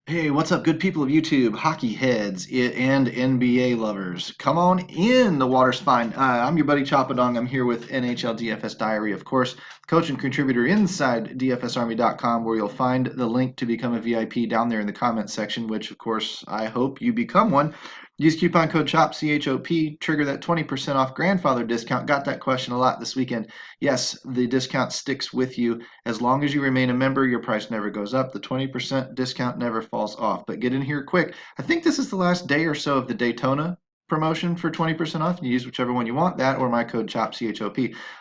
Hey, what's up, good people of YouTube, hockey heads, and NBA lovers? Come on in, the water's fine. I'm your buddy Choppadong. I'm here with NHL DFS Diary, of course, coach and contributor inside DFSArmy.com, where you'll find the link to become a VIP down there in the comments section, which, of course, I hope you become one. Use coupon code CHOP, CHOP, trigger that 20% off grandfather discount. Got that question a lot this weekend. Yes, the discount sticks with you. As long as you remain a member, your price never goes up. The 20% discount never falls off. But get in here quick. I think this is the last day or so of the Daytona promotion for 20% off. You use whichever one you want, that or my code CHOP, CHOP.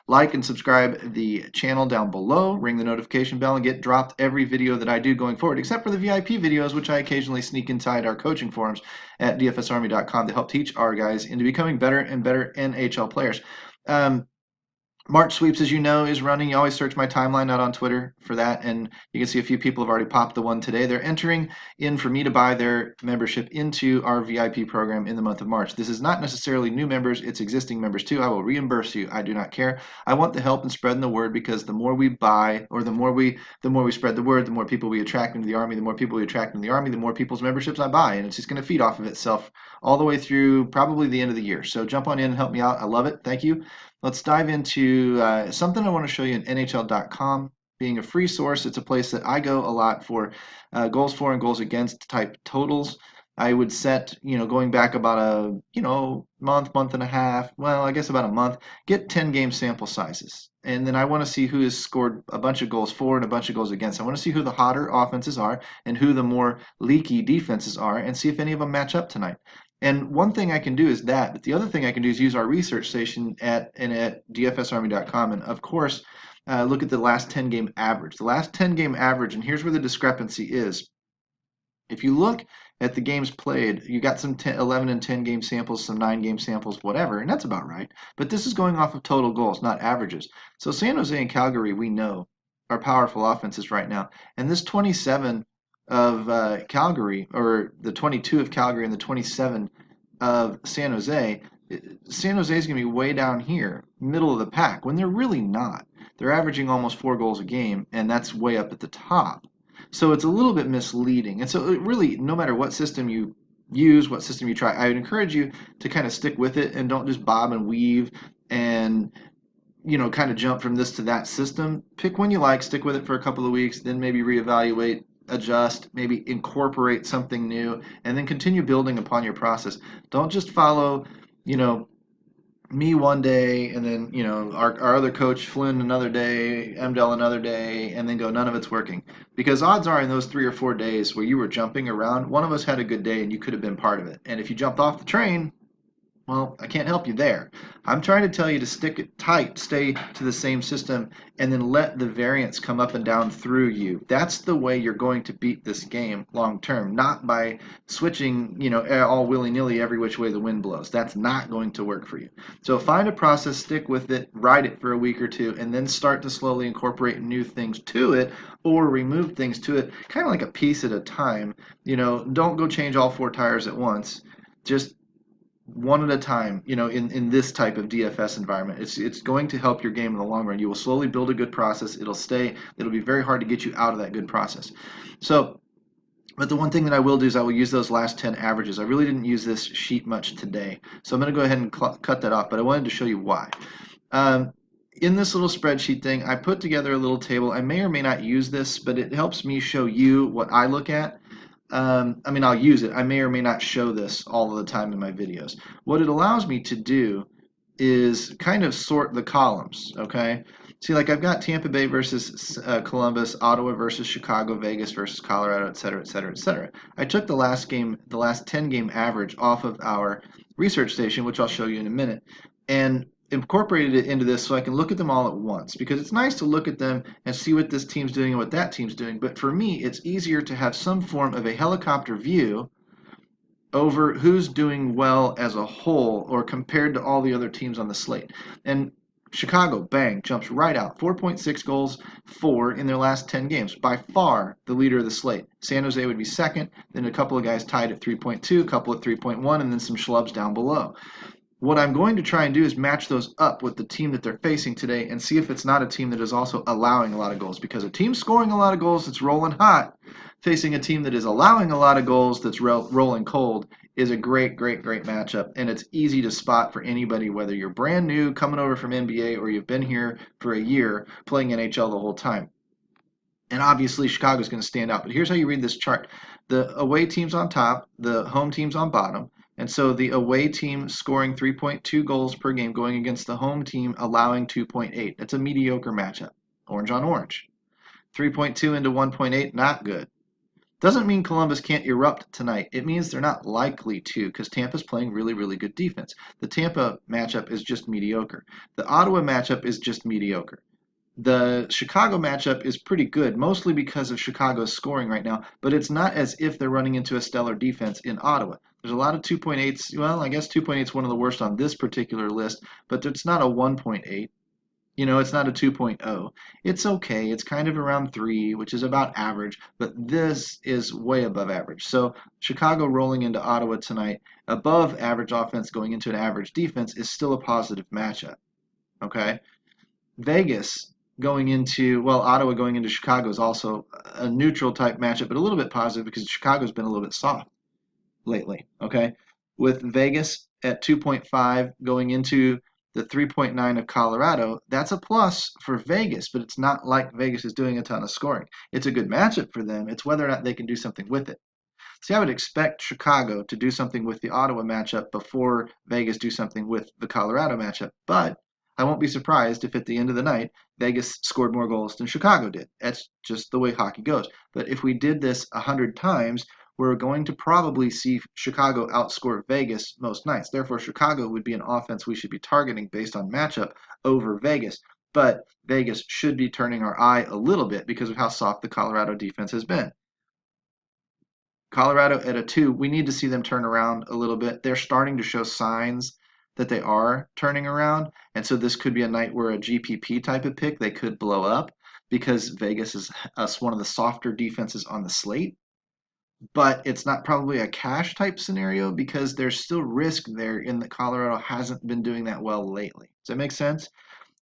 Like and subscribe the channel down below. Ring the notification bell and get dropped every video that I do going forward, except for the VIP videos, which I occasionally sneak inside our coaching forums at dfsarmy.com to help teach our guys into becoming better and better NHL players. March sweeps, as you know, is running. You always search my timeline out on Twitter for that, and you can see a few people have already popped the one today. They're entering in for me to buy their membership into our VIP program in the month of March. This is not necessarily new members, it's existing members too. I will reimburse you. I do not care. I want the help in spreading the word, because the more we buy, or the more we spread the word, the more people we attract into the army. The more people we attract into the army, the more people's memberships I buy, and it's just going to feed off of itself all the way through probably the end of the year. So jump on in and help me out. I love it. Thank you. Let's dive into something I want to show you in NHL.com. Being a free source, it's a place that I go a lot for goals for and goals against type totals. I would set, going back about a, month and a half, well, I guess about a month, get 10 game sample sizes. And then I want to see who has scored a bunch of goals for and a bunch of goals against. I want to see who the hotter offenses are and who the more leaky defenses are, and see if any of them match up tonight. And one thing I can do is that, but the other thing I can do is use our research station at dfsarmy.com, and of course, look at the last 10 game average. The last 10 game average, and here's where the discrepancy is. If you look at the games played, you got some 11 and 10 game samples, some 9 game samples, whatever, and that's about right. But this is going off of total goals, not averages. So San Jose and Calgary, we know, are powerful offenses right now. And this 27 of Calgary, or the 22 of Calgary and the 27 of San Jose, San Jose is going to be way down here, middle of the pack, when they're really not. They're averaging almost 4 goals a game, and that's way up at the top. So it's a little bit misleading. And so really, no matter what system you use, what system you try, I would encourage you to kind of stick with it and don't just bob and weave and kind of jump from this to that system. Pick one you like, stick with it for a couple of weeks, then maybe reevaluate, adjust, maybe incorporate something new, and then continue building upon your process. Don't just follow, me one day, and then our other coach Flynn another day, Mdell another day, and then go, none of it's working. Because odds are, in those 3 or 4 days where you were jumping around, one of us had a good day and you could have been part of it. And if you jumped off the train, well, I can't help you there. I'm trying to tell you to stick it tight, stay to the same system, and then let the variance come up and down through you. That's the way you're going to beat this game long term, not by switching, all willy-nilly every which way the wind blows. That's not going to work for you. So find a process, stick with it, ride it for a week or two, and then start to slowly incorporate new things to it or remove things to it, kind of like a piece at a time. Don't go change all 4 tires at once. Just one at a time, in this type of DFS environment. It's going to help your game in the long run. You will slowly build a good process. It'll be very hard to get you out of that good process. So, but the one thing that I will do is I will use those last 10 averages. I really didn't use this sheet much today, so I'm going to go ahead and cut that off, but I wanted to show you why. In this little spreadsheet thing, I put together a little table. I may or may not use this, but it helps me show you what I look at. I'll use it. I may or may not show this all of the time in my videos. What it allows me to do is kind of sort the columns, okay? See, like I've got Tampa Bay versus Columbus, Ottawa versus Chicago, Vegas versus Colorado, et cetera, et cetera, et cetera. I took the last 10 game average off of our research station, which I'll show you in a minute, and incorporated it into this so I can look at them all at once, because it's nice to look at them and see what this team's doing and what that team's doing, but for me it's easier to have some form of a helicopter view over who's doing well as a whole or compared to all the other teams on the slate. And Chicago, bang, jumps right out. 4.6 goals, 4 in their last 10 games. By far the leader of the slate. San Jose would be second, then a couple of guys tied at 3.2, a couple at 3.1, and then some schlubs down below. What I'm going to try and do is match those up with the team that they're facing today and see if it's not a team that is also allowing a lot of goals. Because a team scoring a lot of goals that's rolling hot, facing a team that is allowing a lot of goals that's rolling cold is a great matchup, and it's easy to spot for anybody, whether you're brand new coming over from NBA or you've been here for a year playing NHL the whole time. And obviously Chicago's going to stand out. But here's how you read this chart. The away team's on top, the home team's on bottom. And so the away team scoring 3.2 goals per game going against the home team allowing 2.8. That's a mediocre matchup. Orange on orange. 3.2 into 1.8, not good. Doesn't mean Columbus can't erupt tonight. It means they're not likely to because Tampa's playing really good defense. The Tampa matchup is just mediocre. The Ottawa matchup is just mediocre. The Chicago matchup is pretty good, mostly because of Chicago's scoring right now, but it's not as if they're running into a stellar defense in Ottawa. There's a lot of 2.8s. Well, I guess 2.8 is one of the worst on this particular list, but it's not a 1.8. It's not a 2.0. It's okay. It's kind of around 3, which is about average, but this is way above average. So Chicago rolling into Ottawa tonight, above average offense going into an average defense is still a positive matchup. Okay? Vegas going into, well, Ottawa going into Chicago is also a neutral type matchup, but a little bit positive because Chicago's been a little bit soft lately, okay? With Vegas at 2.5 going into the 3.9 of Colorado, that's a plus for Vegas, but it's not like Vegas is doing a ton of scoring. It's a good matchup for them. It's whether or not they can do something with it. See, I would expect Chicago to do something with the Ottawa matchup before Vegas do something with the Colorado matchup, but I won't be surprised if at the end of the night, Vegas scored more goals than Chicago did. That's just the way hockey goes. But if we did this 100 times, we're going to probably see Chicago outscore Vegas most nights. Therefore, Chicago would be an offense we should be targeting based on matchup over Vegas. But Vegas should be turning our eye a little bit because of how soft the Colorado defense has been. Colorado at a 2, we need to see them turn around a little bit. They're starting to show signs that they are turning around. And so this could be a night where a GPP type of pick, they could blow up because Vegas is one of the softer defenses on the slate. But it's not probably a cash type scenario because there's still risk there in that Colorado hasn't been doing that well lately. Does that make sense?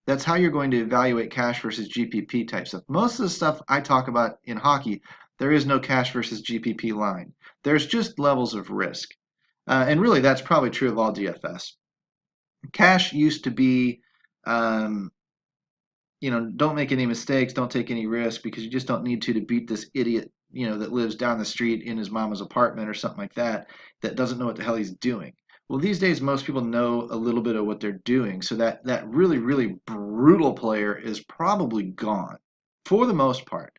That's how you're going to evaluate cash versus GPP type stuff. Most of the stuff I talk about in hockey, there is no cash versus GPP line. There's just levels of risk. And really, that's probably true of all DFS. Cash used to be, don't make any mistakes, don't take any risk because you just don't need to beat this idiot, that lives down the street in his mama's apartment or something like that doesn't know what the hell he's doing. Well, these days, most people know a little bit of what they're doing. So that really brutal player is probably gone for the most part.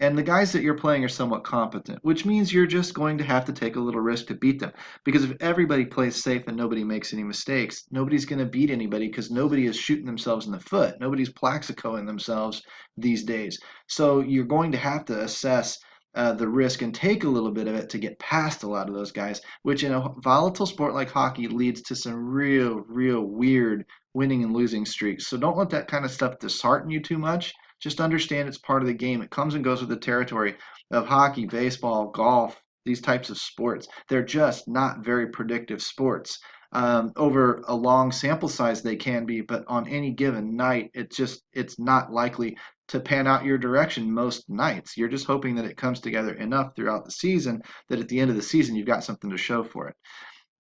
And the guys that you're playing are somewhat competent, which means you're just going to have to take a little risk to beat them. Because if everybody plays safe and nobody makes any mistakes, nobody's going to beat anybody because nobody is shooting themselves in the foot. Nobody's Plaxicoing themselves these days. So you're going to have to assess the risk and take a little bit of it to get past a lot of those guys, which in a volatile sport like hockey leads to some real weird winning and losing streaks. So don't let that kind of stuff dishearten you too much. Just understand it's part of the game. It comes and goes with the territory of hockey, baseball, golf, these types of sports. They're just not very predictive sports. Over a long sample size they can be, but on any given night, it's not likely to pan out your direction most nights. You're just hoping that it comes together enough throughout the season that at the end of the season you've got something to show for it.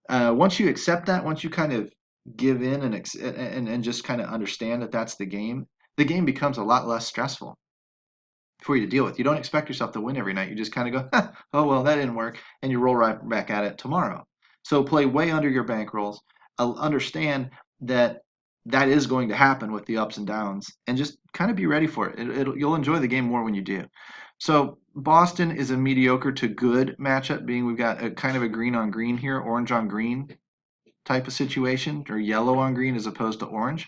Once you accept that, once you kind of give in and just kind of understand that that's the game becomes a lot less stressful for you to deal with. You don't expect yourself to win every night. You just kind of go, oh, well, that didn't work, and you roll right back at it tomorrow. So play way under your bankrolls. Understand that is going to happen with the ups and downs, and just kind of be ready for it. You'll enjoy the game more when you do. So Boston is a mediocre to good matchup, being we've got a kind of a green on green here, orange on green type of situation, or yellow on green as opposed to orange.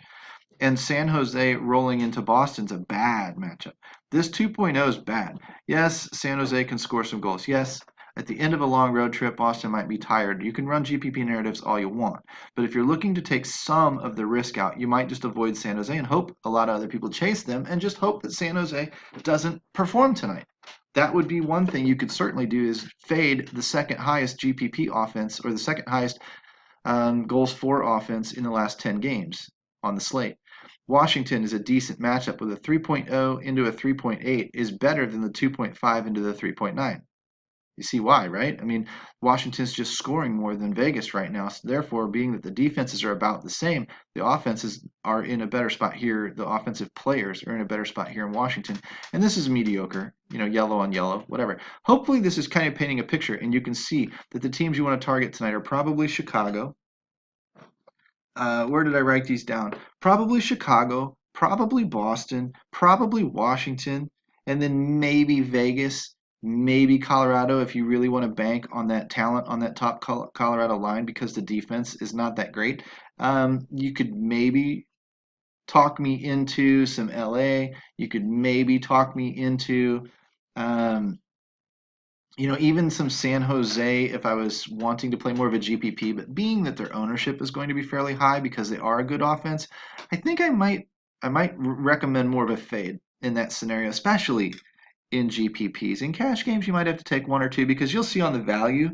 And San Jose rolling into Boston's a bad matchup. This 2.0 is bad. Yes, San Jose can score some goals. Yes, at the end of a long road trip, Boston might be tired. You can run GPP narratives all you want. But if you're looking to take some of the risk out, you might just avoid San Jose and hope a lot of other people chase them and just hope that San Jose doesn't perform tonight. That would be one thing you could certainly do is fade the second highest GPP offense or the second highest goals for offense in the last 10 games on the slate. Washington is a decent matchup with a 3.0 into a 3.8 is better than the 2.5 into the 3.9. You see why, right? I mean, Washington's just scoring more than Vegas right now. So therefore, being that the defenses are about the same, the offenses are in a better spot here. The offensive players are in a better spot here in Washington. And this is mediocre, yellow on yellow, whatever. Hopefully this is kind of painting a picture, and you can see that the teams you want to target tonight are probably Chicago. Where did I write these down? Probably Chicago, probably Boston, probably Washington, and then maybe Vegas, maybe Colorado if you really want to bank on that talent on that top Colorado line because the defense is not that great. You could maybe talk me into some LA. You could maybe talk me into um, even some San Jose if I was wanting to play more of a GPP, but being that their ownership is going to be fairly high because they are a good offense, I think I might recommend more of a fade in that scenario, especially in GPPs. In cash games, you might have to take one or two because you'll see on the value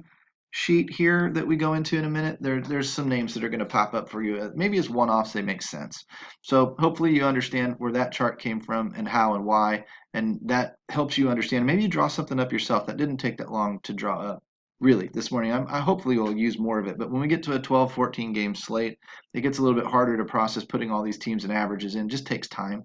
sheet here that we go into in a minute, there's some names that are going to pop up for you. Maybe as one-offs, they make sense. So hopefully you understand where that chart came from and how and why, and that helps you understand. Maybe you draw something up yourself. That didn't take that long to draw up. Really, this morning, I hopefully will use more of it. But when we get to a 12, 14 game slate, it gets a little bit harder to process putting all these teams and averages in. It just takes time.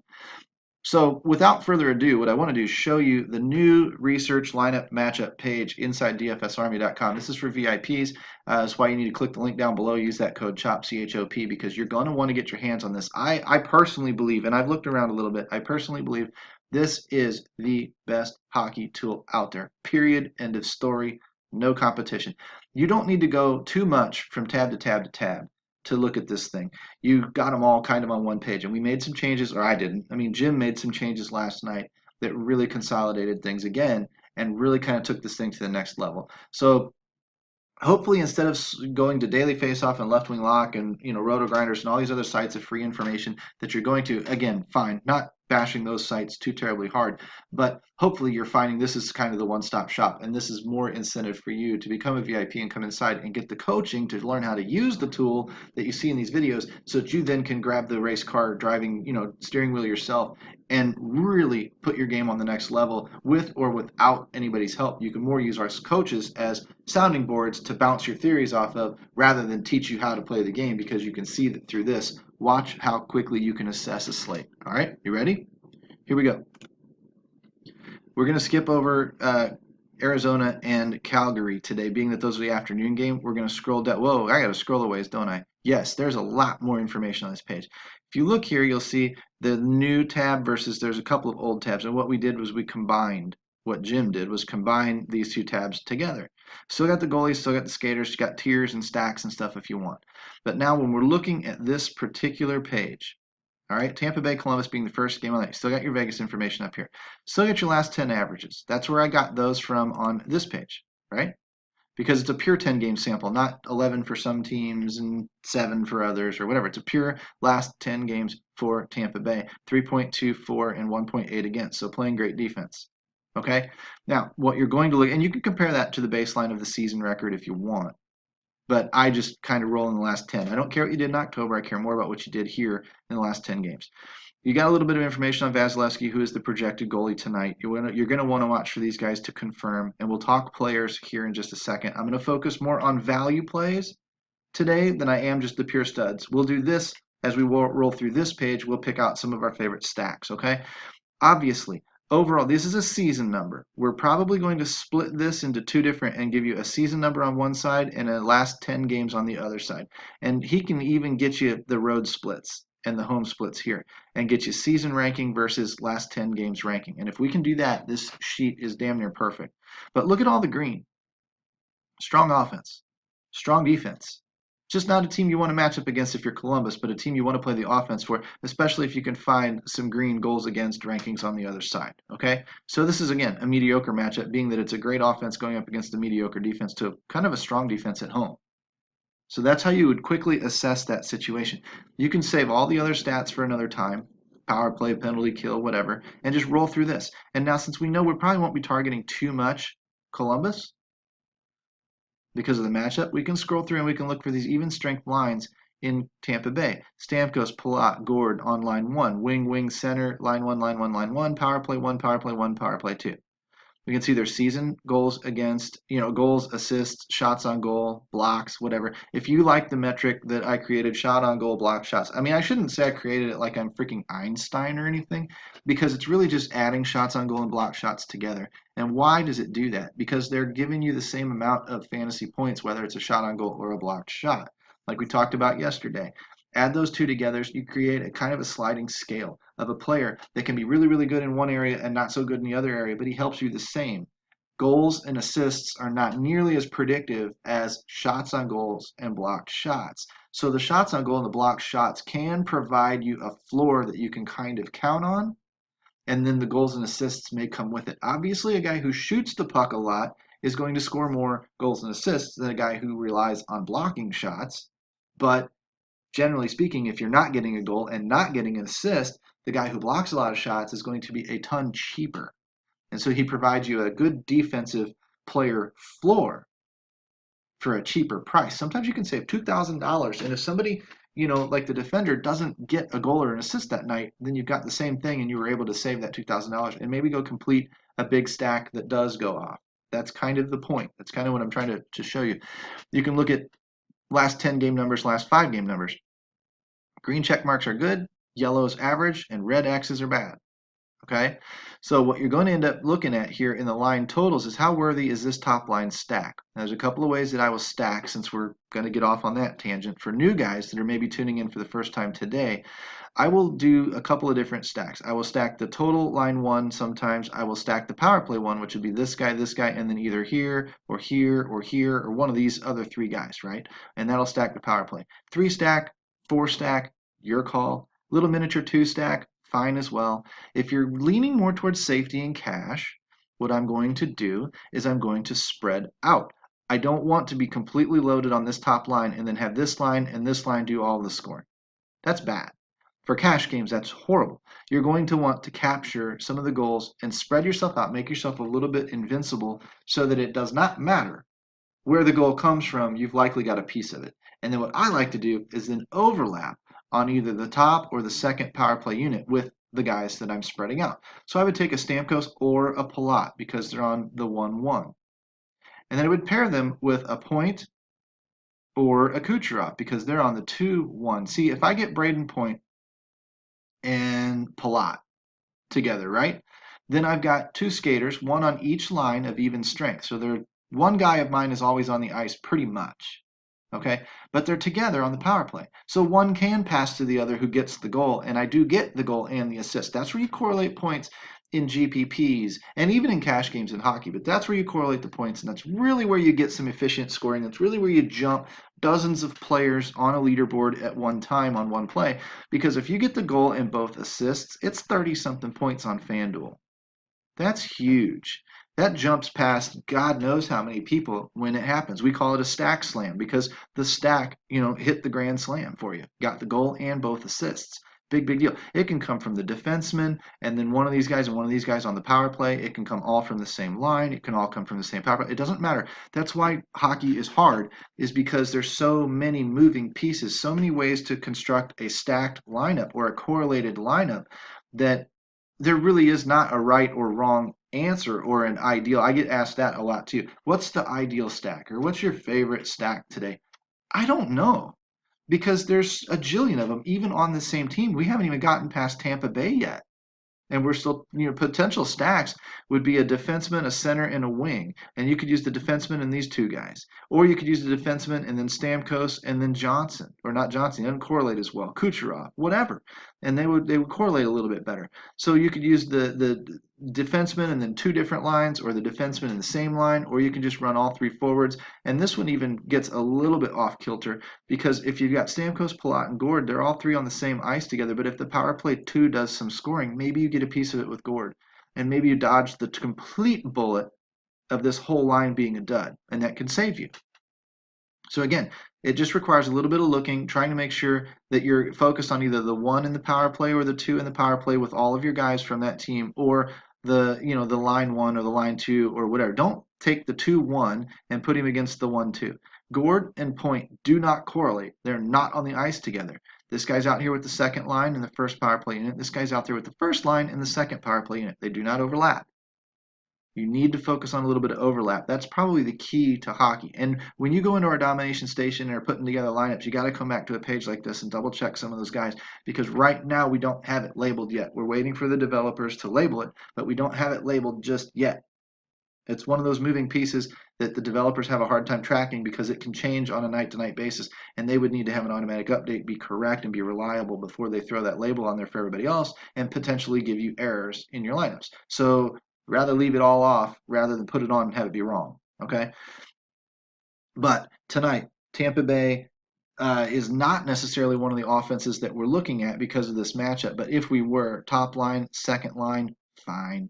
So without further ado, what I want to do is show you the new research lineup matchup page inside DFSArmy.com. This is for VIPs. That's why you need to click the link down below. Use that code CHOP, C-H-O-P, because you're going to want to get your hands on this. I personally believe, and I've looked around a little bit, I personally believe this is the best hockey tool out there. Period. End of story. No competition. You don't need to go too much from tab to tab to tab to look at this thing. You got them all kind of on one page, and we made some changes, or I didn't. I mean, Jim made some changes last night that really consolidated things again and really kind of took this thing to the next level. So hopefully instead of going to Daily Faceoff and Left Wing Lock and Roto Grinders and all these other sites of free information that you're going to, again, fine, not bashing those sites too terribly hard, but hopefully you're finding this is kind of the one-stop shop, and this is more incentive for you to become a VIP and come inside and get the coaching to learn how to use the tool that you see in these videos so that you then can grab the race car driving steering wheel yourself and really put your game on the next level with or without anybody's help. You can more use our coaches as sounding boards to bounce your theories off of rather than teach you how to play the game, because you can see that through this. Watch how quickly you can assess a slate. All right, you ready? Here we go. We're going to skip over Arizona and Calgary today, being that those are the afternoon game. We're going to scroll down. Whoa, I got to scroll a ways, don't I? Yes, there's a lot more information on this page. If you look here, you'll see the new tab versus there's a couple of old tabs. And what we did was we combined. What Jim did was combine these two tabs together. Still got the goalies, still got the skaters, you got tiers and stacks and stuff if you want. But now when we're looking at this particular page, all right, Tampa Bay, Columbus being the first game on that. You still got your Vegas information up here. Still got your last 10 averages. That's where I got those from on this page, right? Because it's a pure 10-game sample, not 11 for some teams and 7 for others or whatever. It's a pure last 10 games for Tampa Bay. 3.24 and 1.8 against, so playing great defense. Okay? Now, what you're going to look, and you can compare that to the baseline of the season record if you want. But I just kind of roll in the last 10. I don't care what you did in October. I care more about what you did here in the last 10 games. You got a little bit of information on Vasilevsky, who is the projected goalie tonight. You're going to want to watch for these guys to confirm, and we'll talk players here in just a second. I'm going to focus more on value plays today than I am just the pure studs. We'll do this as we roll through this page. We'll pick out some of our favorite stacks, okay? Obviously, overall, this is a season number. We're probably going to split this into two different and give you a season number on one side and a last 10 games on the other side. And he can even get you the road splits and the home splits here and get you season ranking versus last 10 games ranking. And if we can do that, this sheet is damn near perfect. But look at all the green. Strong offense, strong defense. Just not a team you want to match up against if you're Columbus, but a team you want to play the offense for, especially if you can find some green goals against rankings on the other side, okay? So this is, again, a mediocre matchup, being that it's a great offense going up against a mediocre defense to kind of a strong defense at home. So that's how you would quickly assess that situation. You can save all the other stats for another time, power play, penalty, kill, whatever, and just roll through this. And now since we know we probably won't be targeting too much Columbus, because of the matchup, we can scroll through and we can look for these even strength lines in Tampa Bay. Stamkos, Palat, Gord on line 1, wing, center, line 1, line 1, line 1, power play 1, power play 1, power play 2. We can see their season goals against, goals, assists, shots on goal, blocks, whatever. If you like the metric that I created, shot on goal, block shots. I mean, I shouldn't say I created it like I'm freaking Einstein or anything, because it's really just adding shots on goal and block shots together. And why does it do that? Because they're giving you the same amount of fantasy points, whether it's a shot on goal or a blocked shot, like we talked about yesterday. Add those two together, you create a kind of a sliding scale of a player that can be really, really good in one area and not so good in the other area, but he helps you the same. Goals and assists are not nearly as predictive as shots on goals and blocked shots. So the shots on goal and the blocked shots can provide you a floor that you can kind of count on, and then the goals and assists may come with it. Obviously, a guy who shoots the puck a lot is going to score more goals and assists than a guy who relies on blocking shots, but generally speaking, if you're not getting a goal and not getting an assist, the guy who blocks a lot of shots is going to be a ton cheaper. And so he provides you a good defensive player floor for a cheaper price. Sometimes you can save $2,000. And if somebody, like the defender doesn't get a goal or an assist that night, then you've got the same thing and you were able to save that $2,000 and maybe go complete a big stack that does go off. That's kind of the point. That's kind of what I'm trying to show you. You can look at last 10 game numbers, last 5 game numbers. Green check marks are good, yellow is average, and red X's are bad. Okay, so what you're going to end up looking at here in the line totals is how worthy is this top line stack. Now, there's a couple of ways that I will stack, since we're going to get off on that tangent. For new guys that are maybe tuning in for the first time today, I will do a couple of different stacks. I will stack the total line one sometimes. I will stack the power play one, which would be this guy, and then either here, or here, or here, or one of these other 3 guys, right? And that'll stack the power play. 3 stack, 4 stack, your call. Little miniature 2 stack, fine as well. If you're leaning more towards safety and cash, what I'm going to do is I'm going to spread out. I don't want to be completely loaded on this top line and then have this line and this line do all the scoring. That's bad. For cash games, that's horrible. You're going to want to capture some of the goals and spread yourself out, make yourself a little bit invincible so that it does not matter where the goal comes from, you've likely got a piece of it. And then what I like to do is then overlap on either the top or the second power play unit with the guys that I'm spreading out. So I would take a Stamkos or a Palat because they're on the 1-1. And then I would pair them with a Point or a Kucherov because they're on the 2-1. See, if I get Braden Point and Palat together, right? Then I've got 2 skaters, one on each line of even strength. So one guy of mine is always on the ice pretty much. Okay, but they're together on the power play. So one can pass to the other who gets the goal, and I do get the goal and the assist. That's where you correlate points in GPPs and even in cash games in hockey, but that's where you correlate the points, and that's really where you get some efficient scoring. That's really where you jump dozens of players on a leaderboard at one time on one play, because if you get the goal and both assists, it's 30-something points on FanDuel. That's huge. That jumps past God knows how many people when it happens. We call it a stack slam because the stack, hit the grand slam for you. Got the goal and both assists. Big deal. It can come from the defenseman and then one of these guys and one of these guys on the power play. It can come all from the same line. It can all come from the same power play. It doesn't matter. That's why hockey is hard, is because there's so many moving pieces, so many ways to construct a stacked lineup or a correlated lineup that there really is not a right or wrong answer or an ideal. I get asked that a lot too. What's the ideal stack, or what's your favorite stack today? I don't know, because there's a jillion of them even on the same team. We haven't even gotten past Tampa Bay yet. And we're still, potential stacks would be a defenseman, a center, and a wing. And you could use the defenseman and these 2 guys. Or you could use the defenseman and then Stamkos and then Johnson. Or not Johnson, he doesn't correlate as well. Kucherov, whatever. And they would correlate a little bit better. So you could use the defenseman and then 2 different lines, or the defenseman in the same line, or you can just run all 3 forwards. And this one even gets a little bit off kilter, because if you've got Stamkos, Palat, and Gord, they're all 3 on the same ice together. But if the power play 2 does some scoring, maybe you get a piece of it with Gord, and maybe you dodge the complete bullet of this whole line being a dud, and that can save you. So again, it just requires a little bit of looking, trying to make sure that you're focused on either the 1 in the power play or the 2 in the power play with all of your guys from that team, or the line 1 or the line 2 or whatever. Don't take the 2-1 and put him against the 1-2. Gord and Point do not correlate. They're not on the ice together. This guy's out here with the second line and the first power play unit. This guy's out there with the first line and the second power play unit. They do not overlap. You need to focus on a little bit of overlap. That's probably the key to hockey. And when you go into our domination station and are putting together lineups, you got to come back to a page like this and double check some of those guys, because right now we don't have it labeled yet. We're waiting for the developers to label it, but we don't have it labeled just yet. It's one of those moving pieces that the developers have a hard time tracking because it can change on a night-to-night basis, and they would need to have an automatic update be correct and be reliable before they throw that label on there for everybody else and potentially give you errors in your lineups. So rather leave it all off rather than put it on and have it be wrong. Okay. But tonight, Tampa Bay is not necessarily one of the offenses that we're looking at because of this matchup. But if we were, top line, second line, fine.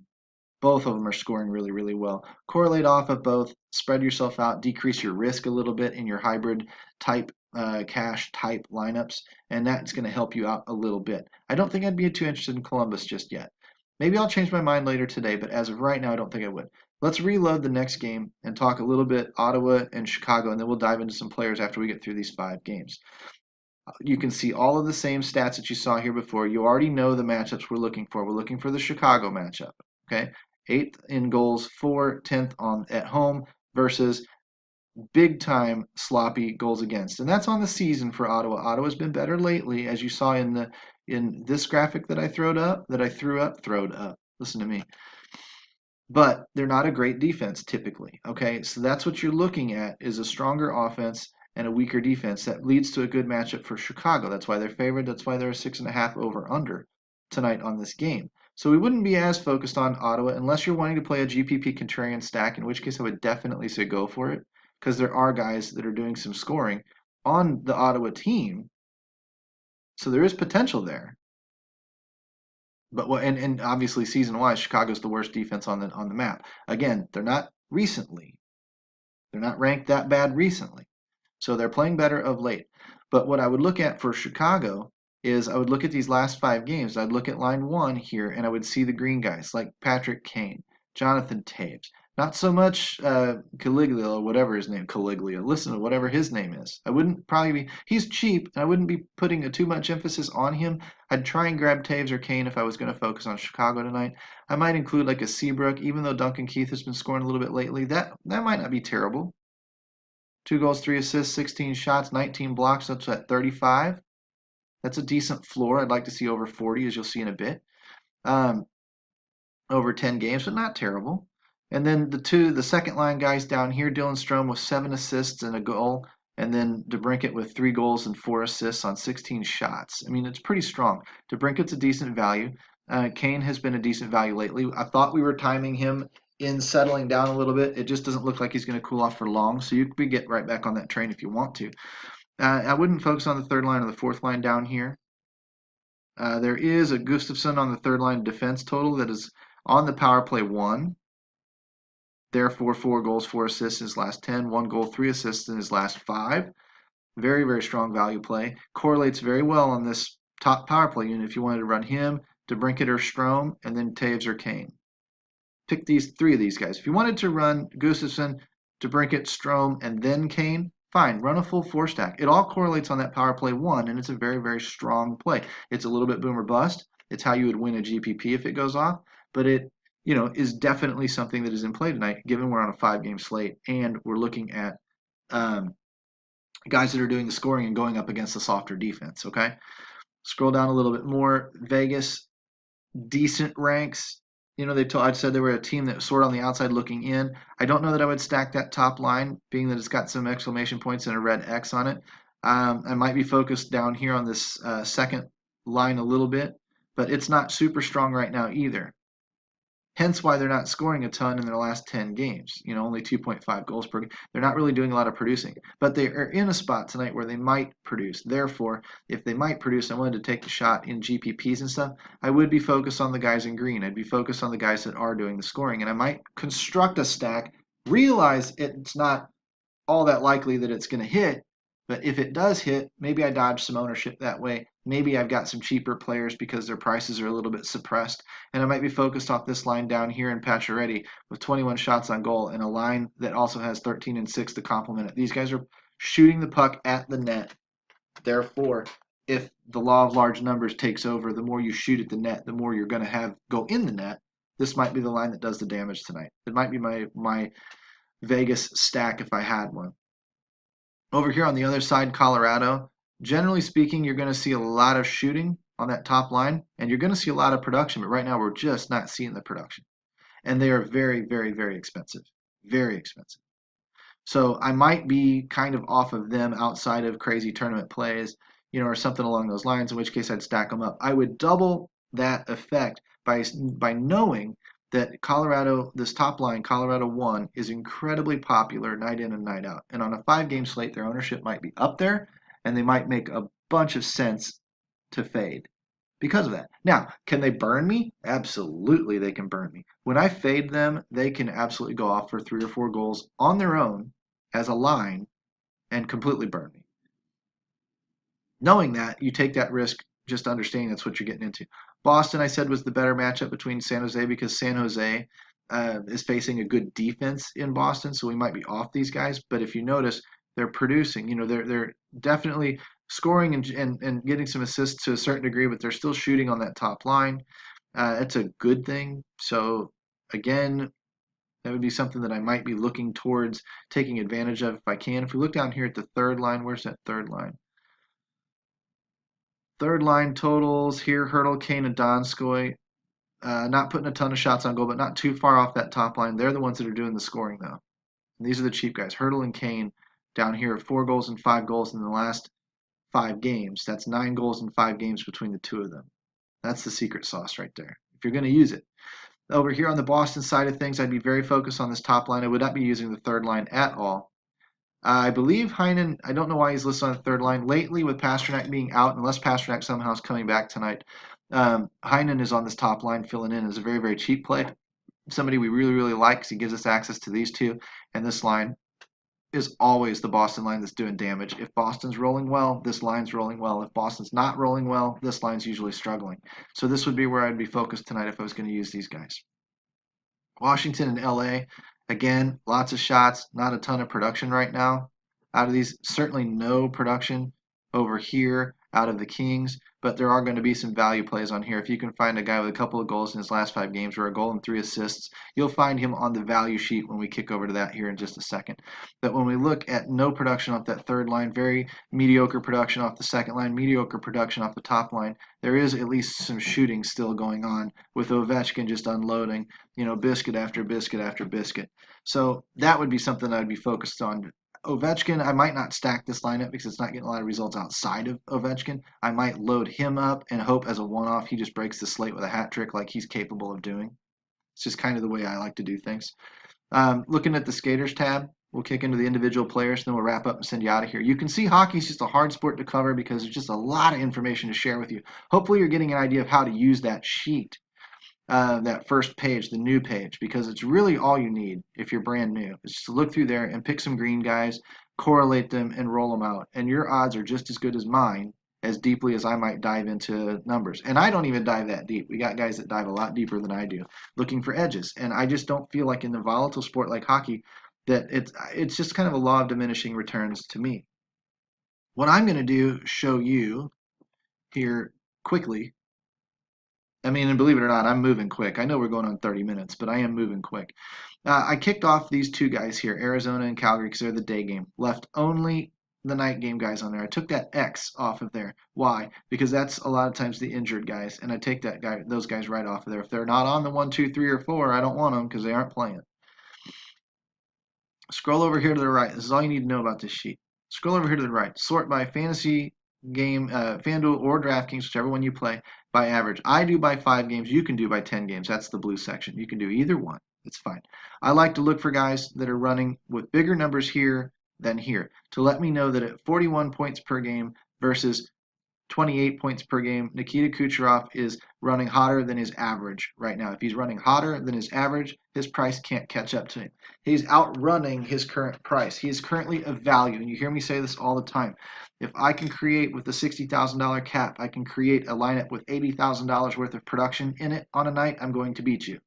Both of them are scoring really, really well. Correlate off of both, spread yourself out, decrease your risk a little bit in your hybrid type cash type lineups, and that's going to help you out a little bit. I don't think I'd be too interested in Columbus just yet. Maybe I'll change my mind later today, but as of right now, I don't think I would. Let's reload the next game and talk a little bit Ottawa and Chicago, and then we'll dive into some players after we get through these 5 games. You can see all of the same stats that you saw here before. You already know the matchups we're looking for. We're looking for the Chicago matchup. Okay, 8th in goals for, 10th on at home versus big time sloppy goals against, and that's on the season for Ottawa. Ottawa's been better lately, as you saw in this graphic that I threw up. Listen to me. But they're not a great defense typically. Okay, so that's what you're looking at is a stronger offense and a weaker defense that leads to a good matchup for Chicago. That's why they're favored. That's why they're a 6.5 over under tonight on this game. So we wouldn't be as focused on Ottawa unless you're wanting to play a GPP contrarian stack, in which case I would definitely say go for it, because there are guys that are doing some scoring on the Ottawa team. So there is potential there. But and obviously season wise, Chicago's the worst defense on the map. Again, they're not recently. They're not ranked that bad recently. So they're playing better of late. But what I would look at for Chicago is I would look at these last 5 games. I'd look at line 1 here, and I would see the green guys like Patrick Kane, Jonathan Toews. Not so much Caligula or whatever his name, Caligula. Listen to whatever his name is. I wouldn't probably be, he's cheap, and I wouldn't be putting too much emphasis on him. I'd try and grab Toews or Kane if I was going to focus on Chicago tonight. I might include like a Seabrook, even though Duncan Keith has been scoring a little bit lately. That might not be terrible. 2 goals, 3 assists, 16 shots, 19 blocks. That's at 35. That's a decent floor. I'd like to see over 40, as you'll see in a bit. Over 10 games, but not terrible. And then the second line guys down here, Dylan Strome with 7 assists and a goal, and then DeBrincat with 3 goals and 4 assists on 16 shots. I mean, it's pretty strong. DeBrincat's a decent value. Kane has been a decent value lately. I thought we were timing him in settling down a little bit. It just doesn't look like he's going to cool off for long, so you could get right back on that train if you want to. I wouldn't focus on the third line or the fourth line down here. There is a Gustafsson on the third line defense total that is on the power play 1. Therefore, 4 goals, 4 assists in his last 10, 1 goal, 3 assists in his last 5. Very, very strong value play. Correlates very well on this top power play unit if you wanted to run him, DeBrincat or Strome, and then Toews or Kane. Pick 3 of these guys. If you wanted to run Gustafsson, DeBrincat, Strome, and then Kane, fine. Run a full 4 stack. It all correlates on that power play 1, and it's a very, very strong play. It's a little bit boom or bust. It's how you would win a GPP if it goes off, but it is definitely something that is in play tonight, given we're on a 5-game slate and we're looking at guys that are doing the scoring and going up against the softer defense. Okay, scroll down a little bit more. Vegas, decent ranks. I said they were a team that was sort of on the outside looking in. I don't know that I would stack that top line, being that it's got some exclamation points and a red X on it. I might be focused down here on this second line a little bit, but it's not super strong right now either. Hence why they're not scoring a ton in their last 10 games. Only 2.5 goals per game. They're not really doing a lot of producing. But they are in a spot tonight where they might produce. Therefore, if they might produce, I wanted to take the shot in GPPs and stuff. I would be focused on the guys in green. I'd be focused on the guys that are doing the scoring. And I might construct a stack, realize it's not all that likely that it's going to hit. But if it does hit, maybe I dodge some ownership that way. Maybe I've got some cheaper players because their prices are a little bit suppressed. And I might be focused off this line down here in Pacioretty with 21 shots on goal and a line that also has 13 and 6 to complement it. These guys are shooting the puck at the net. Therefore, if the law of large numbers takes over, the more you shoot at the net, the more you're going to have go in the net. this might be the line that does the damage tonight. It might be my Vegas stack if I had one. Over here on the other side, Colorado, generally speaking, you're going to see a lot of shooting on that top line, and you're going to see a lot of production, but right now we're just not seeing the production. And they are very, very, very expensive. Very expensive. So I might be kind of off of them outside of crazy tournament plays, or something along those lines, in which case I'd stack them up. I would double that effect by knowing that Colorado, this top line, Colorado 1, is incredibly popular night in and night out. And on a 5-game slate, their ownership might be up there, and they might make a bunch of sense to fade because of that. Now, can they burn me? Absolutely, they can burn me. When I fade them, they can absolutely go off for 3 or 4 goals on their own as a line and completely burn me. Knowing that, you take that risk, just understanding that's what you're getting into. Boston, I said, was the better matchup between San Jose because San Jose is facing a good defense in Boston, so we might be off these guys. But if you notice, they're producing. They're definitely scoring and getting some assists to a certain degree, but they're still shooting on that top line. It's a good thing. So again, that would be something that I might be looking towards taking advantage of if I can. If we look down here at the third line, where's that third line? Third line totals here, Hurdle, Kane, and Donskoy. Not putting a ton of shots on goal, but not too far off that top line. They're the ones that are doing the scoring, though. And these are the cheap guys. Hurdle and Kane down here, 4 goals and 5 goals in the last 5 games. That's 9 goals in 5 games between the two of them. That's the secret sauce right there, if you're going to use it. Over here on the Boston side of things, I'd be very focused on this top line. I would not be using the third line at all. I believe Heinen, I don't know why he's listed on the third line. Lately, with Pasternak being out, unless Pasternak somehow is coming back tonight, Heinen is on this top line filling in as a very, very cheap play. Somebody we really, really like because he gives us access to these two. And this line is always the Boston line that's doing damage. If Boston's rolling well, this line's rolling well. If Boston's not rolling well, this line's usually struggling. So this would be where I'd be focused tonight if I was going to use these guys. Washington and LA, again, lots of shots, not a ton of production right now. Out of these, certainly no production over here out of the Kings, but there are going to be some value plays on here. If you can find a guy with a couple of goals in his last 5 games or a goal and 3 assists, you'll find him on the value sheet when we kick over to that here in just a second. But when we look at no production off that third line, very mediocre production off the second line, mediocre production off the top line, there is at least some shooting still going on with Ovechkin just unloading, biscuit after biscuit after biscuit. So that would be something I'd be focused on. Ovechkin, I might not stack this lineup because it's not getting a lot of results outside of Ovechkin. I might load him up and hope as a one-off he just breaks the slate with a hat trick like he's capable of doing. It's just kind of the way I like to do things. Looking at the skaters tab, we'll kick into the individual players, then we'll wrap up and send you out of here. You can see hockey is just a hard sport to cover because there's just a lot of information to share with you. Hopefully you're getting an idea of how to use that sheet. That first page, the new page, because it's really all you need if you're brand new. It's just to look through there and pick some green guys, correlate them, and roll them out. And your odds are just as good as mine, as deeply as I might dive into numbers. And I don't even dive that deep. We got guys that dive a lot deeper than I do, looking for edges. And I just don't feel like in the volatile sport like hockey that it's just kind of a law of diminishing returns to me. What I'm going to do, show you here quickly. And believe it or not, I'm moving quick. I know we're going on 30 minutes, but I am moving quick. I kicked off these 2 guys here, Arizona and Calgary, because they're the day game. Left only the night game guys on there. I took that X off of there. Why? Because that's a lot of times the injured guys, and I take those guys right off of there. If they're not on the 1, 2, 3, or 4, I don't want them because they aren't playing. Scroll over here to the right. This is all you need to know about this sheet. Scroll over here to the right. Sort by fantasy game, FanDuel or DraftKings, whichever one you play, by average. I do by 5 games. You can do by 10 games. That's the blue section. You can do either one. It's fine. I like to look for guys that are running with bigger numbers here than here to let me know that at 41 points per game versus 28 points per game, Nikita Kucherov is running hotter than his average right now. If he's running hotter than his average, his price can't catch up to him. He's outrunning his current price. He is currently a value, and you hear me say this all the time. If I can create with the $60,000 cap, I can create a lineup with $80,000 worth of production in it on a night, I'm going to beat you.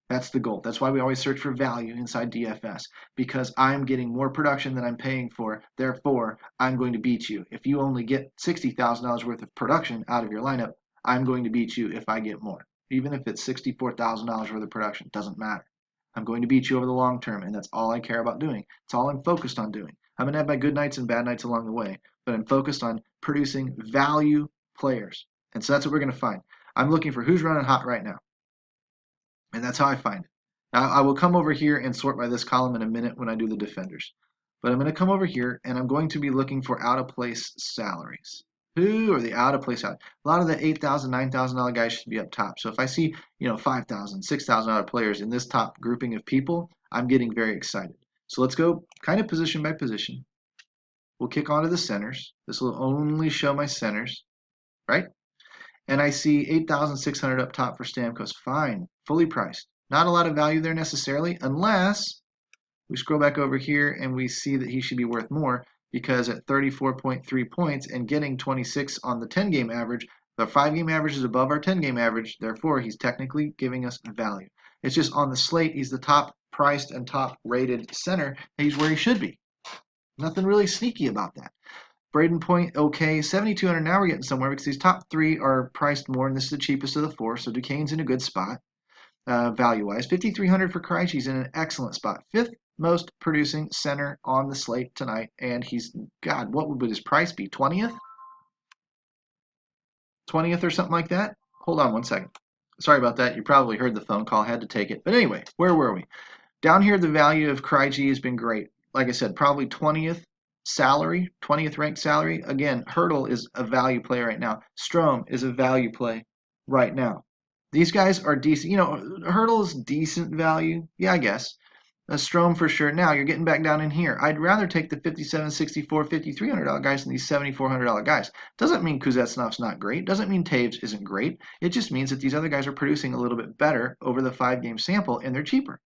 That's the goal. That's why we always search for value inside DFS, because I'm getting more production than I'm paying for. Therefore, I'm going to beat you. If you only get $60,000 worth of production out of your lineup, I'm going to beat you if I get more. Even if it's $64,000 worth of production, doesn't matter. I'm going to beat you over the long term, and that's all I care about doing. It's all I'm focused on doing. I'm going to have my good nights and bad nights along the way, but I'm focused on producing value players. And so that's what we're going to find. I'm looking for who's running hot right now. And that's how I find it. Now, I will come over here and sort by this column in a minute when I do the defenders. But I'm going to come over here and I'm going to be looking for out-of-place salaries. Who are the out-of-place salaries? A lot of the $8,000, $9,000 guys should be up top. So if I see, $5,000, $6,000 players in this top grouping of people, I'm getting very excited. So let's go kind of position by position. We'll kick onto the centers. This will only show my centers, right? And I see 8,600 up top for Stamkos. Fine, fully priced. Not a lot of value there necessarily, unless we scroll back over here and we see that he should be worth more, because at 34.3 points and getting 26 on the 10-game average, the 5-game average is above our 10-game average. Therefore, he's technically giving us value. It's just on the slate, he's the top priced and top rated center. He's where he should be. Nothing really sneaky about that. Braden Point, okay. 7,200, now we're getting somewhere because these top three are priced more, and this is the cheapest of the four, so Duquesne's in a good spot value-wise. 5,300 for Krejci's in an excellent spot. Fifth most producing center on the slate tonight, and he's, God, what would his price be? 20th? 20th or something like that? Hold on one second. Sorry about that. You probably heard the phone call. Had to take it. But anyway, where were we? Down here, the value of Krejci has been great. Like I said, probably 20th salary, 20th ranked salary. Again, Hurdle is a value play right now. Strome is a value play right now. These guys are decent. Hurdle is decent value. Yeah, I guess. Strome for sure. Now you're getting back down in here. I'd rather take the $5,700, $6,400, $5,300 guys than these $7,400 guys. Doesn't mean Kuznetsov's not great. Doesn't mean Taves isn't great. It just means that these other guys are producing a little bit better over the 5-game sample, and they're cheaper.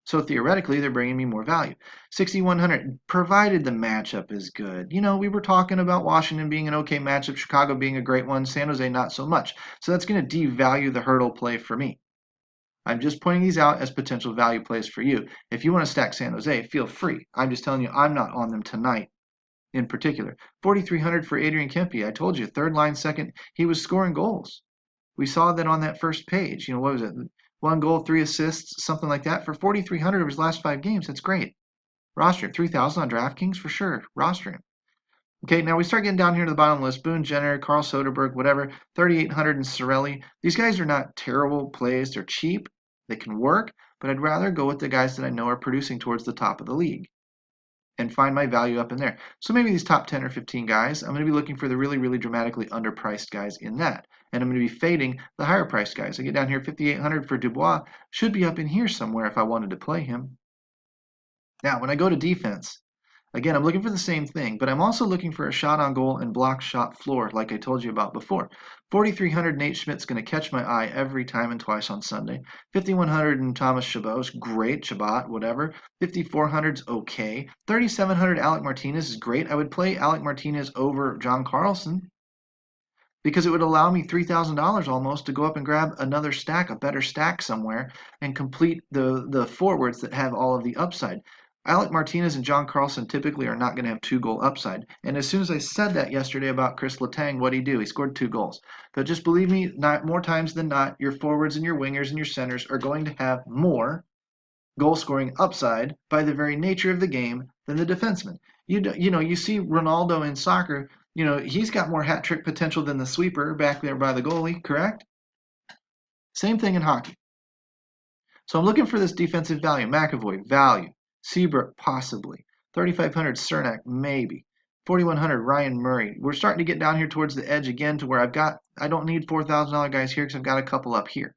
So theoretically, they're bringing me more value. 6,100, provided the matchup is good. We were talking about Washington being an okay matchup, Chicago being a great one, San Jose not so much. So that's going to devalue the Hurdle play for me. I'm just pointing these out as potential value plays for you. If you want to stack San Jose, feel free. I'm just telling you I'm not on them tonight in particular. 4,300 for Adrian Campy. I told you, third line, second, he was scoring goals. We saw that on that first page. What was it? 1 goal, 3 assists, something like that. For 4,300 of his last 5 games, that's great. Roster him. 3,000 on DraftKings for sure. Roster him. Okay, now we start getting down here to the bottom list. Boone Jenner, Carl Soderberg, whatever. 3,800 and Cirelli. These guys are not terrible plays. They're cheap. They can work, but I'd rather go with the guys that I know are producing towards the top of the league and find my value up in there. So maybe these top 10 or 15 guys, I'm going to be looking for the really, really dramatically underpriced guys in that. And I'm going to be fading the higher priced guys. I get down here, 5,800 for Dubois. Should be up in here somewhere if I wanted to play him. Now, when I go to defense, again, I'm looking for the same thing, but I'm also looking for a shot on goal and block shot floor, like I told you about before. 4,300 Nate Schmidt's going to catch my eye every time and twice on Sunday. 5,100 and Thomas Chabot's great, Chabot, whatever. 5,400's okay. 3,700 Alec Martinez is great. I would play Alec Martinez over John Carlson because it would allow me $3,000 almost to go up and grab another stack, a better stack somewhere, and complete the forwards that have all of the upside. Alec Martinez and John Carlson typically are not going to have 2-goal upside. And as soon as I said that yesterday about Chris Letang, what did he do? He scored 2 goals. But just believe me, more times than not, your forwards and your wingers and your centers are going to have more goal-scoring upside by the very nature of the game than the defenseman. You see Ronaldo in soccer, he's got more hat-trick potential than the sweeper back there by the goalie, correct? Same thing in hockey. So I'm looking for this defensive value. McAvoy, value. Seabrook, possibly. 3,500 Cernak, maybe. 4,100 Ryan Murray. We're starting to get down here towards the edge again to where I don't need $4,000 guys here because I've got a couple up here.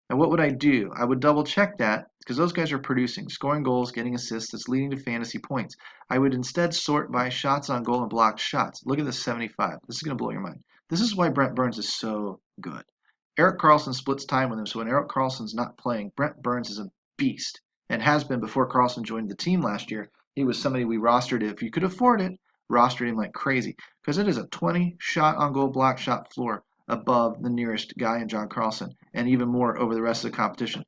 And what would I do? I would double check that because those guys are producing, scoring goals, getting assists, that's leading to fantasy points. I would instead sort by shots on goal and blocked shots. Look at this 75. This is going to blow your mind. This is why Brent Burns is so good. Erik Karlsson splits time with him, so when Erik Karlsson's not playing, Brent Burns is a beast. And has been before Carlson joined the team last year. He was somebody we rostered. If you could afford it, rostered him like crazy because it is a 20 shot on goal block shot floor above the nearest guy in John Carlson, and even more over the rest of the competition.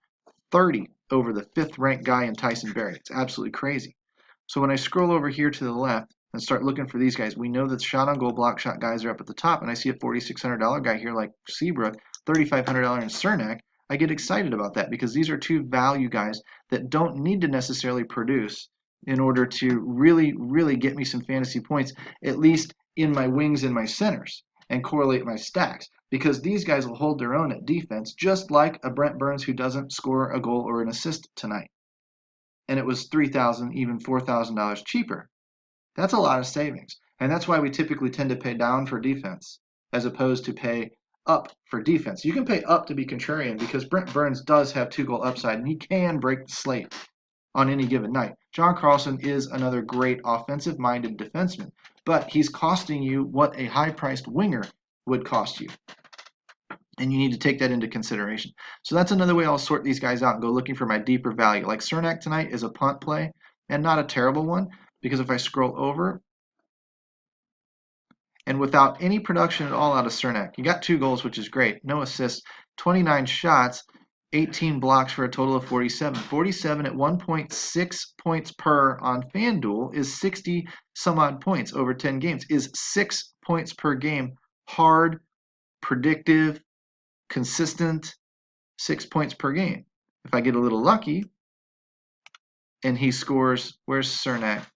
30 over the 5th ranked guy in Tyson Barrie. It's absolutely crazy. So when I scroll over here to the left and start looking for these guys, we know that shot on goal block shot guys are up at the top, and I see a $4,600 guy here like Seabrook. $3,500 in Cernak, I get excited about that because these are two value guys that don't need to necessarily produce in order to really, really get me some fantasy points, at least in my wings and my centers, and correlate my stacks. Because these guys will hold their own at defense, just like a Brent Burns who doesn't score a goal or an assist tonight. And it was $3,000, even $4,000 cheaper. That's a lot of savings. And that's why we typically tend to pay down for defense as opposed to pay up for defense. You can pay up to be contrarian because Brent Burns does have 2-goal upside and he can break the slate on any given night. John Carlson is another great offensive-minded defenseman, but he's costing you what a high-priced winger would cost you. And you need to take that into consideration. So that's another way I'll sort these guys out and go looking for my deeper value. Like Cernak tonight is a punt play and not a terrible one because if I scroll over, and without any production at all out of Cernak, you got 2 goals, which is great. No assists, 29 shots, 18 blocks for a total of 47. 47 at 1.6 points per on FanDuel is 60 some odd points over 10 games, is 6 points per game. Hard, predictive, consistent, 6 points per game. If I get a little lucky and he scores, where's Cernak?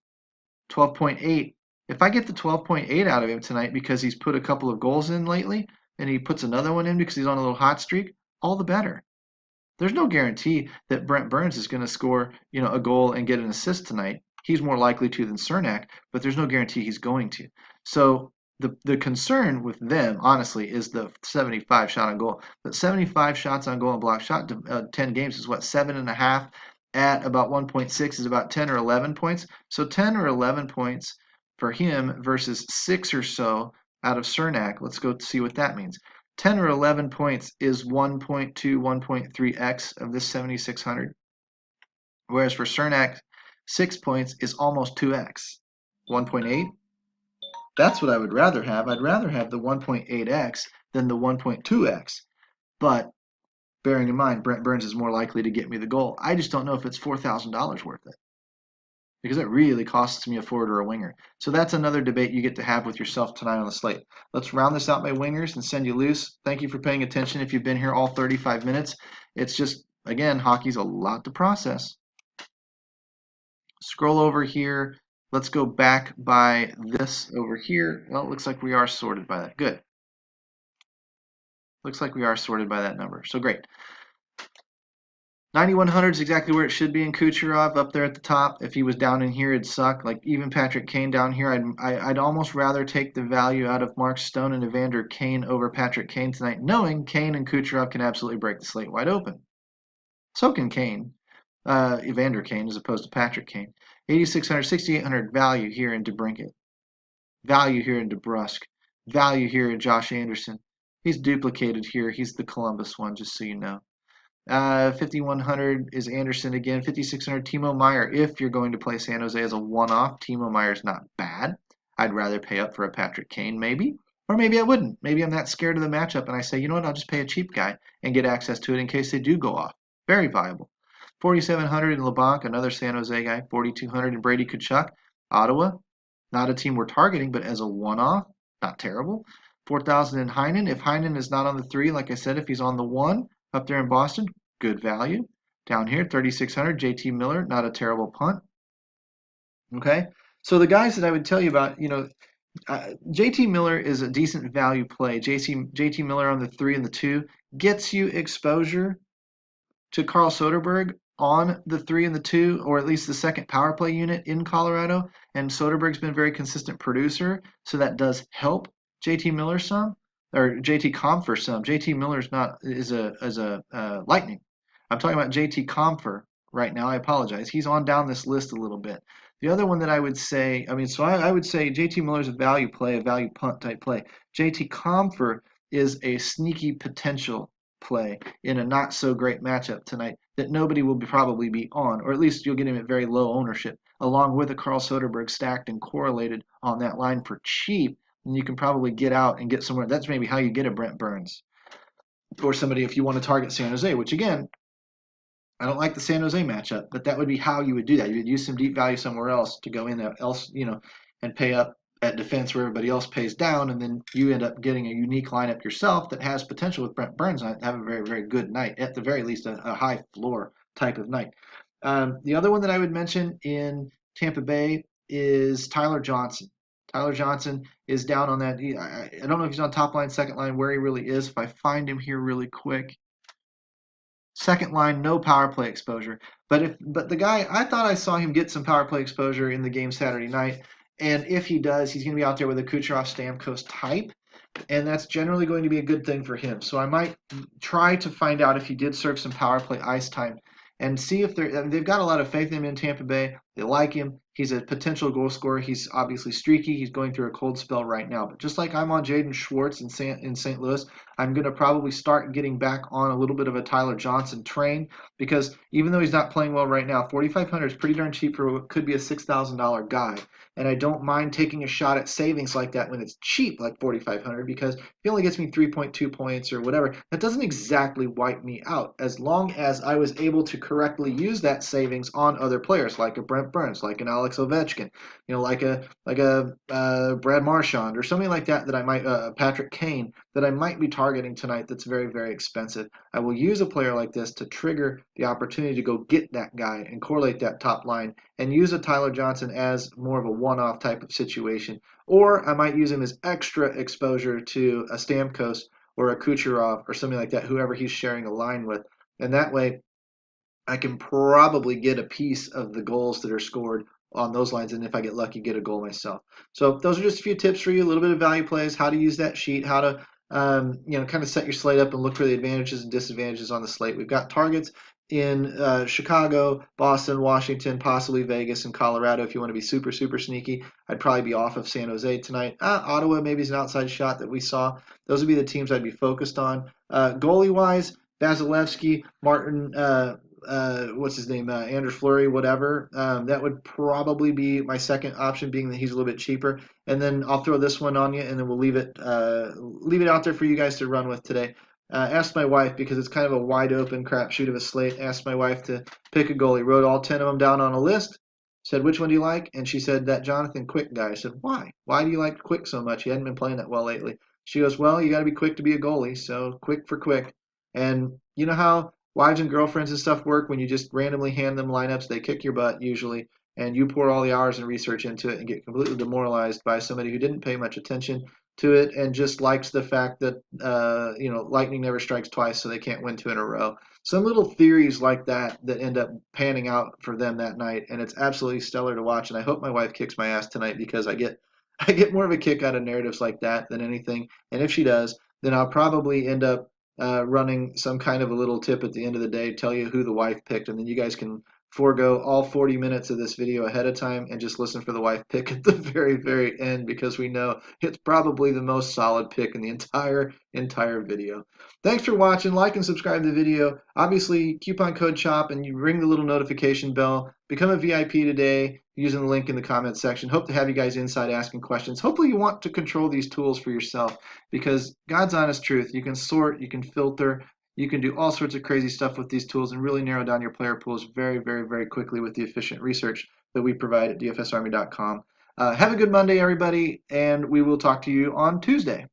12.8. If I get the 12.8 out of him tonight because he's put a couple of goals in lately and he puts another one in because he's on a little hot streak, all the better. There's no guarantee that Brent Burns is going to score, a goal and get an assist tonight. He's more likely to than Cernak, but there's no guarantee he's going to. So the concern with them, honestly, is the 75 shot on goal. But 75 shots on goal and block shot to 10 games is what, 7.5 at about 1.6 is about 10 or 11 points. So 10 or 11 points for him versus 6 or so out of Cernak. Let's go see what that means. 10 or 11 points is 1.2, 1.3x of this 7,600. Whereas for Cernak, 6 points is almost 2x, 1.8. That's what I would rather have. I'd rather have the 1.8x than the 1.2x. But bearing in mind, Brent Burns is more likely to get me the goal. I just don't know if it's $4,000 worth it, because it really costs me a forward or a winger. So that's another debate you get to have with yourself tonight on the slate. Let's round this out by wingers and send you loose. Thank you for paying attention if you've been here all 35 minutes. It's just, again, hockey's a lot to process. Scroll over here. Let's go back by this over here. Well, it looks like we are sorted by that. Good. Looks like we are sorted by that number. So great. 9,100 is exactly where it should be in Kucherov, up there at the top. If he was down in here, it'd suck. Like even Patrick Kane down here, I'd almost rather take the value out of Mark Stone and Evander Kane over Patrick Kane tonight, knowing Kane and Kucherov can absolutely break the slate wide open. So can Kane, Evander Kane, as opposed to Patrick Kane. 8,600, 6,800 value here in DeBrincat. Value here in DeBrusque. Value here in Josh Anderson. He's duplicated here. He's the Columbus one, just so you know. 5,100 is Anderson again. 5,600, Timo Meier. If you're going to play San Jose as a one-off, Timo Meier's not bad. I'd rather pay up for a Patrick Kane, maybe. Or maybe I wouldn't. Maybe I'm that scared of the matchup and I say, you know what, I'll just pay a cheap guy and get access to it in case they do go off. Very viable. 4,700 in LeBlanc, another San Jose guy. 4,200 in Brady Tkachuk. Ottawa, not a team we're targeting, but as a one-off, not terrible. 4,000 in Heinen. If Heinen is not on the 3, like I said, if he's on the 1 up there in Boston, good value. Down here, 3,600, JT Miller, not a terrible punt. Okay, so the guys that I would tell you about, JT Miller is a decent value play. JT Miller on the 3 and the 2 gets you exposure to Carl Soderberg on the 3 and the 2, or at least the second power play unit in Colorado. And Soderberg's been a very consistent producer, so that does help JT Miller some, or JT Compher some. JT Miller's not is a Lightning. I'm talking about JT Compher right now. I apologize. He's on down this list a little bit. The other one that I would say, I would say JT Miller's a value play, a value punt type play. JT Compher is a sneaky potential play in a not so great matchup tonight that nobody will probably be on, or at least you'll get him at very low ownership, along with a Carl Soderberg stacked and correlated on that line for cheap. And you can probably get out and get somewhere. That's maybe how you get a Brent Burns or somebody if you want to target San Jose, which again, I don't like the San Jose matchup, but that would be how you would do that. You would use some deep value somewhere else to go in else, and pay up at defense where everybody else pays down, and then you end up getting a unique lineup yourself that has potential with Brent Burns on it to have a very, very good night, at the very least a high floor type of night. The other one that I would mention in Tampa Bay is Tyler Johnson. Tyler Johnson is down on that. I don't know if he's on top line, second line, where he really is. If I find him here really quick, second line, no power play exposure. But the guy, I thought I saw him get some power play exposure in the game Saturday night. And if he does, he's going to be out there with a Kucherov Stamkos type, and that's generally going to be a good thing for him. So I might try to find out if he did serve some power play ice time and see if they've got a lot of faith in him in Tampa Bay. They like him. He's a potential goal scorer. He's obviously streaky. He's going through a cold spell right now. But just like I'm on Jaden Schwartz in St. Louis, I'm going to probably start getting back on a little bit of a Tyler Johnson train, because even though he's not playing well right now, 4,500 is pretty darn cheap for what could be a $6,000 guy. And I don't mind taking a shot at savings like that when it's cheap, like 4,500, because if he only gets me 3.2 points or whatever, that doesn't exactly wipe me out, as long as I was able to correctly use that savings on other players, like a Brent Burns, like an Alex Ovechkin, like a Brad Marchand or something like that I might Patrick Kane that I might be targeting tonight. That's very, very expensive. I will use a player like this to trigger the opportunity to go get that guy and correlate that top line, and use a Tyler Johnson as more of a one-off type of situation. Or I might use him as extra exposure to a Stamkos or a Kucherov or something like that, whoever he's sharing a line with. And that way I can probably get a piece of the goals that are scored on those lines, and if I get lucky, get a goal myself. So those are just a few tips for you, a little bit of value plays, how to use that sheet, how to kind of set your slate up and look for the advantages and disadvantages on the slate. We've got targets in Chicago, Boston, Washington, possibly Vegas and Colorado. If you want to be super, super sneaky, I'd probably be off of San Jose tonight. Ottawa maybe is an outside shot that we saw. Those would be the teams I'd be focused on. Goalie-wise, Vasilevsky, Martin, what's his name, Anders Fleury, whatever. That would probably be my second option, being that he's a little bit cheaper. And then I'll throw this one on you, and then we'll leave it out there for you guys to run with today. Asked my wife, because it's kind of a wide open crapshoot of a slate, asked my wife to pick a goalie. Wrote all 10 of them down on a list. Said, which one do you like? And she said, that Jonathan Quick guy. I said, why? Why do you like Quick so much? He hadn't been playing that well lately. She goes, well, you got to be quick to be a goalie, so quick for quick. And you know how wives and girlfriends and stuff work when you just randomly hand them lineups? They kick your butt usually, and you pour all the hours and research into it and get completely demoralized by somebody who didn't pay much attention to it and just likes the fact that lightning never strikes twice, so they can't win two in a row. Some little theories like that end up panning out for them that night, and it's absolutely stellar to watch. And I hope my wife kicks my ass tonight, because I get more of a kick out of narratives like that than anything. And if she does, then I'll probably end up running some kind of a little tip at the end of the day, tell you who the wife picked, and then you guys can forego all 40 minutes of this video ahead of time and just listen for the wife pick at the very, very end, because we know it's probably the most solid pick in the entire video. Thanks for watching. Like and subscribe to the video. Obviously, coupon code CHOP, and you ring the little notification bell. Become a VIP today using the link in the comments section. Hope to have you guys inside asking questions. Hopefully you want to control these tools for yourself, because God's honest truth, you can sort, you can filter, you can do all sorts of crazy stuff with these tools and really narrow down your player pools very, very, very quickly with the efficient research that we provide at dfsarmy.com. Have a good Monday, everybody, and we will talk to you on Tuesday.